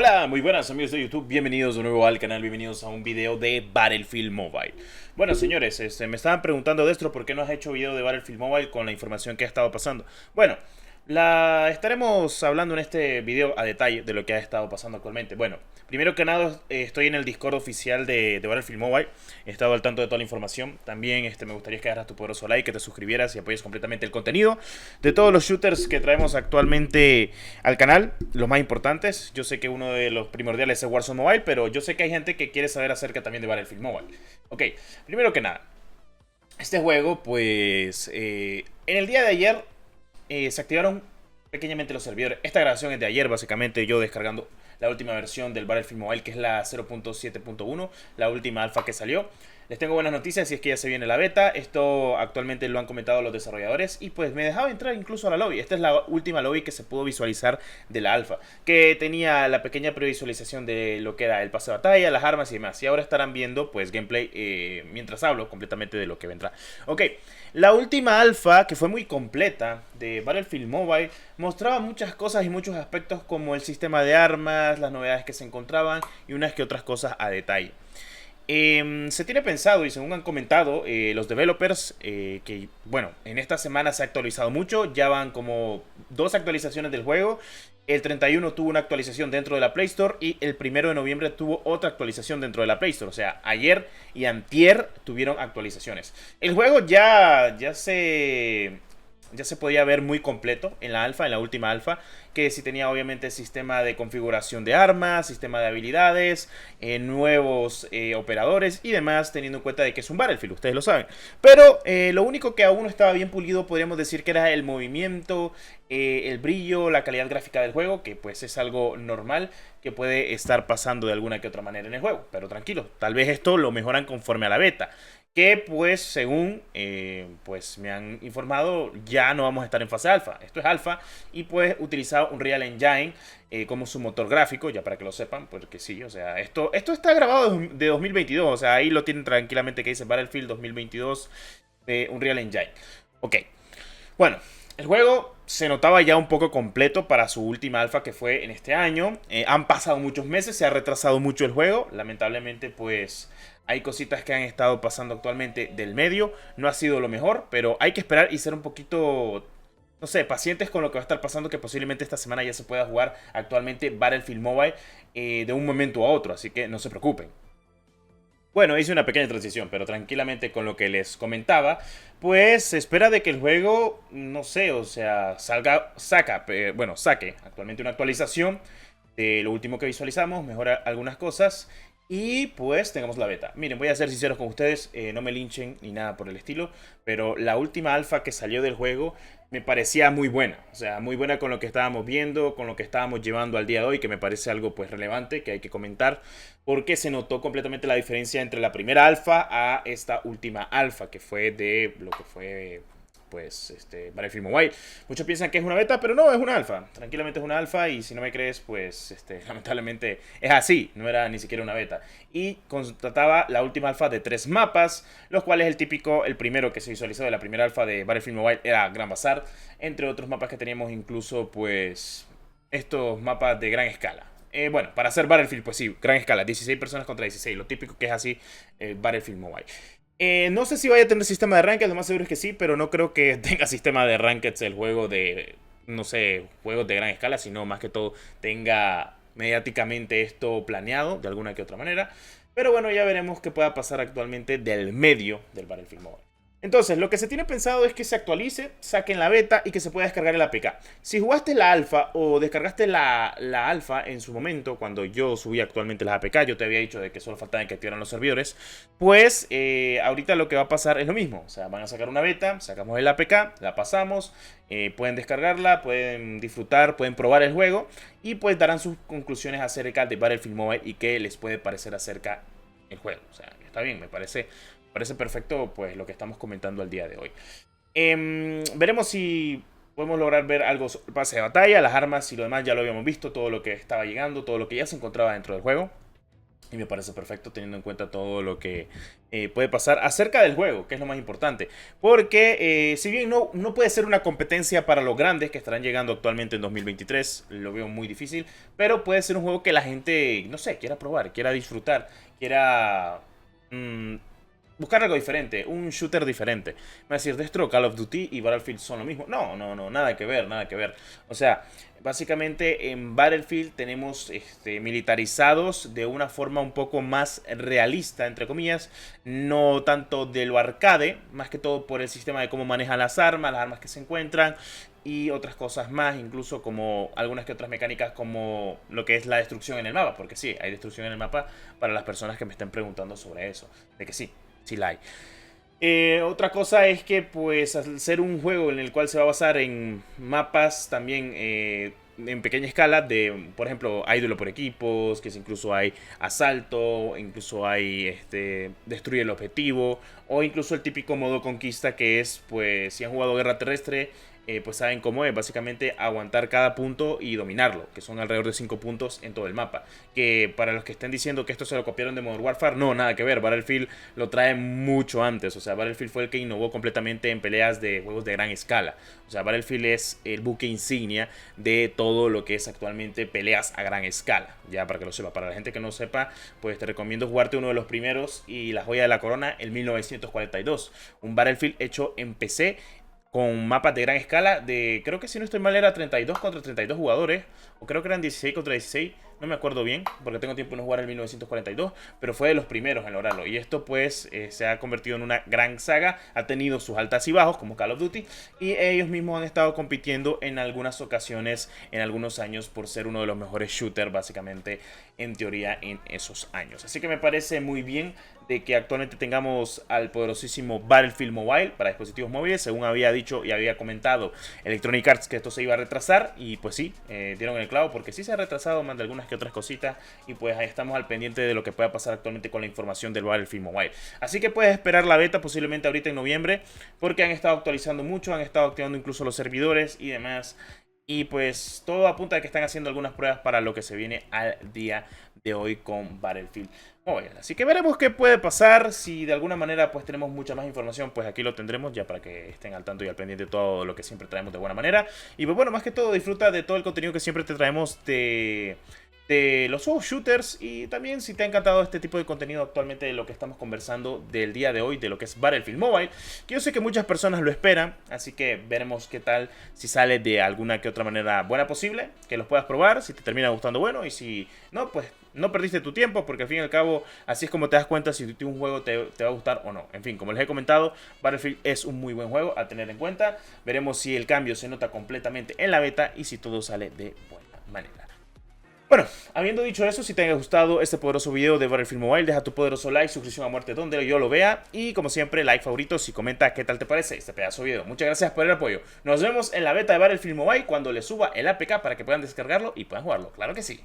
Hola, muy buenas amigos de YouTube, bienvenidos de nuevo al canal, bienvenidos a un video de Battlefield Mobile. Bueno señores, me estaban preguntando de esto, ¿por qué no has hecho video de Battlefield Mobile con la información que ha estado pasando? Bueno, estaremos hablando en este video a detalle de lo que ha estado pasando actualmente. Bueno, primero que nada estoy en el Discord oficial de Battlefield Mobile, he estado al tanto de toda la información. También me gustaría que hagas tu poderoso like, que te suscribieras y apoyes completamente el contenido de todos los shooters que traemos actualmente al canal, los más importantes. Yo sé que uno de los primordiales es Warzone Mobile, pero yo sé que hay gente que quiere saber acerca también de Battlefield Mobile. Ok, primero que nada, este juego pues en el día de ayer se activaron pequeñamente los servidores. Esta grabación es de ayer, básicamente yo descargando la última versión del Battlefield Mobile, que es la 0.7.1, la última alfa que salió. Les tengo buenas noticias y es que ya se viene la beta. Esto actualmente lo han comentado los desarrolladores y pues me dejaba entrar incluso a la lobby. Esta es la última lobby que se pudo visualizar de la alfa, que tenía la pequeña previsualización de lo que era el pase de batalla, las armas y demás. Y ahora estarán viendo pues gameplay mientras hablo completamente de lo que vendrá. Ok, la última alfa, que fue muy completa, de Battlefield Mobile, mostraba muchas cosas y muchos aspectos como el sistema de armas, las novedades que se encontraban y unas que otras cosas a detalle. Se tiene pensado y según han comentado los developers que bueno, en esta semana se ha actualizado mucho, ya van como 2 actualizaciones del juego. El 31 tuvo una actualización dentro de la Play Store y el 1 de noviembre tuvo otra actualización dentro de la Play Store. O sea, ayer y antier tuvieron actualizaciones. El juego ya se podía ver muy completo en la alfa, en la última alfa, que sí tenía obviamente sistema de configuración de armas, sistema de habilidades, nuevos operadores y demás, teniendo en cuenta de que es un Battlefield, ustedes lo saben. Pero lo único que aún no estaba bien pulido, podríamos decir que era el movimiento, el brillo, la calidad gráfica del juego, que pues es algo normal que puede estar pasando de alguna que otra manera en el juego. Pero tranquilo, tal vez esto lo mejoran conforme a la beta, que pues según pues me han informado ya no vamos a estar en fase alfa. Esto es alfa y pues utilizar un Real Engine como su motor gráfico, ya para que lo sepan, porque sí, o sea, esto está grabado de 2022, o sea, ahí lo tienen tranquilamente que dice Battlefield 2022 de Unreal Engine. Ok, bueno, el juego se notaba ya un poco completo para su última alfa que fue en este año. Han pasado muchos meses, se ha retrasado mucho el juego. Lamentablemente, pues hay cositas que han estado pasando actualmente del medio. No ha sido lo mejor, pero hay que esperar y ser un poquito, no sé, pacientes con lo que va a estar pasando, que posiblemente esta semana ya se pueda jugar actualmente Battlefield Mobile de un momento a otro, así que no se preocupen. Bueno, hice una pequeña transición, pero tranquilamente con lo que les comentaba, pues se espera de que el juego, no sé, o sea, saque actualmente una actualización de lo último que visualizamos, mejora algunas cosas y pues tengamos la beta. Miren, voy a ser sinceros con ustedes, no me linchen ni nada por el estilo, pero la última alfa que salió del juego me parecía muy buena, o sea, muy buena con lo que estábamos viendo, con lo que estábamos llevando al día de hoy, que me parece algo pues relevante que hay que comentar, porque se notó completamente la diferencia entre la primera alfa a esta última alfa, que fue de lo que fue pues Battlefield Mobile. Muchos piensan que es una beta, pero no, es una alfa. Tranquilamente es una alfa y si no me crees, pues lamentablemente es así, no era ni siquiera una beta. Y constataba la última alfa de 3 mapas, los cuales el primero que se visualizó de la primera alfa de Battlefield Mobile era Gran Bazar, entre otros mapas que teníamos incluso pues estos mapas de gran escala. Bueno, para hacer Battlefield, pues sí, gran escala, 16 personas contra 16, lo típico que es así Battlefield Mobile. No sé si vaya a tener sistema de ranked, lo más seguro es que sí, pero no creo que tenga sistema de ranked el juego de, no sé, juegos de gran escala, sino más que todo tenga mediáticamente esto planeado de alguna que otra manera. Pero bueno, ya veremos qué pueda pasar actualmente del medio del Battlefield Mobile. Entonces, lo que se tiene pensado es que se actualice, saquen la beta y que se pueda descargar el APK. Si jugaste la alfa o descargaste la alfa en su momento, cuando yo subí actualmente las APK, yo te había dicho de que solo faltaba que activaran los servidores, pues ahorita lo que va a pasar es lo mismo. O sea, van a sacar una beta, sacamos el APK, la pasamos, pueden descargarla, pueden disfrutar, pueden probar el juego y pues darán sus conclusiones acerca de Battlefield Mobile y qué les puede parecer acerca del juego. O sea, está bien, me parece perfecto pues lo que estamos comentando al día de hoy. Veremos si podemos lograr ver algo sobre el pase de batalla, las armas y lo demás ya lo habíamos visto, todo lo que estaba llegando, todo lo que ya se encontraba dentro del juego. Y me parece perfecto teniendo en cuenta todo lo que puede pasar acerca del juego, que es lo más importante. Porque si bien no puede ser una competencia para los grandes que estarán llegando actualmente en 2023, lo veo muy difícil, pero puede ser un juego que la gente, no sé, quiera probar, quiera disfrutar, quiera mm, buscar algo diferente, un shooter diferente. Me va a decir, Destro, Call of Duty y Battlefield son lo mismo. No, no, no, nada que ver, nada que ver. O sea, básicamente en Battlefield tenemos militarizados de una forma un poco más realista, entre comillas. No tanto de lo arcade, más que todo por el sistema de cómo manejan las armas que se encuentran y otras cosas más, incluso como algunas que otras mecánicas como lo que es la destrucción en el mapa, porque sí, hay destrucción en el mapa para las personas que me estén preguntando sobre eso, de que sí, sí la hay. Otra cosa es que pues al ser un juego en el cual se va a basar en mapas también en pequeña escala de, por ejemplo, hay duelo por equipos, que incluso hay asalto, incluso hay destruye el objetivo, o incluso el típico modo conquista que es, pues, si han jugado guerra terrestre, pues saben cómo es, básicamente aguantar cada punto y dominarlo, que son alrededor de 5 puntos en todo el mapa. Que para los que estén diciendo que esto se lo copiaron de Modern Warfare, no, nada que ver, Battlefield lo trae mucho antes, o sea, Battlefield fue el que innovó completamente en peleas de juegos de gran escala. O sea, Battlefield es el buque insignia de todo lo que es actualmente peleas a gran escala, ya para que lo sepa. Para la gente que no sepa, pues te recomiendo jugarte uno de los primeros y la joya de la corona, el 1942, un Battlefield hecho en PC con mapas de gran escala de, creo que si no estoy mal era 32 contra 32 jugadores, o creo que eran 16 contra 16, no me acuerdo bien, porque tengo tiempo de no jugar el 1942, pero fue de los primeros en lograrlo, y esto pues se ha convertido en una gran saga, ha tenido sus altas y bajos como Call of Duty, y ellos mismos han estado compitiendo en algunas ocasiones, en algunos años, por ser uno de los mejores shooters básicamente, en teoría, en esos años. Así que me parece muy bien de que actualmente tengamos al poderosísimo Battlefield Mobile para dispositivos móviles, según había dicho y había comentado Electronic Arts que esto se iba a retrasar, y pues sí, dieron el clavo porque sí se ha retrasado más de algunas que otras cositas, y pues ahí estamos al pendiente de lo que pueda pasar actualmente con la información del Battlefield Mobile. Así que puedes esperar la beta posiblemente ahorita en noviembre, porque han estado actualizando mucho, han estado activando incluso los servidores y demás. Y pues todo apunta a que están haciendo algunas pruebas para lo que se viene al día de hoy con Battlefield Mobile. Así que veremos qué puede pasar. Si de alguna manera pues tenemos mucha más información, pues aquí lo tendremos ya para que estén al tanto y al pendiente de todo lo que siempre traemos de buena manera. Y pues bueno, más que todo disfruta de todo el contenido que siempre te traemos de los juegos shooters, y también si te ha encantado este tipo de contenido actualmente de lo que estamos conversando del día de hoy, de lo que es Battlefield Mobile, que yo sé que muchas personas lo esperan, así que veremos qué tal, si sale de alguna que otra manera buena posible, que los puedas probar, si te termina gustando, bueno, y si no, pues no perdiste tu tiempo, porque al fin y al cabo así es como te das cuenta si un juego te va a gustar o no. En fin, como les he comentado, Battlefield es un muy buen juego a tener en cuenta. Veremos si el cambio se nota completamente en la beta y si todo sale de buena manera. Bueno, habiendo dicho eso, si te ha gustado este poderoso video de Battlefield Mobile, deja tu poderoso like, suscripción a muerte donde yo lo vea, y como siempre, like, favoritos y comenta qué tal te parece este pedazo de video. Muchas gracias por el apoyo. Nos vemos en la beta de Battlefield Mobile cuando le suba el APK para que puedan descargarlo y puedan jugarlo. Claro que sí.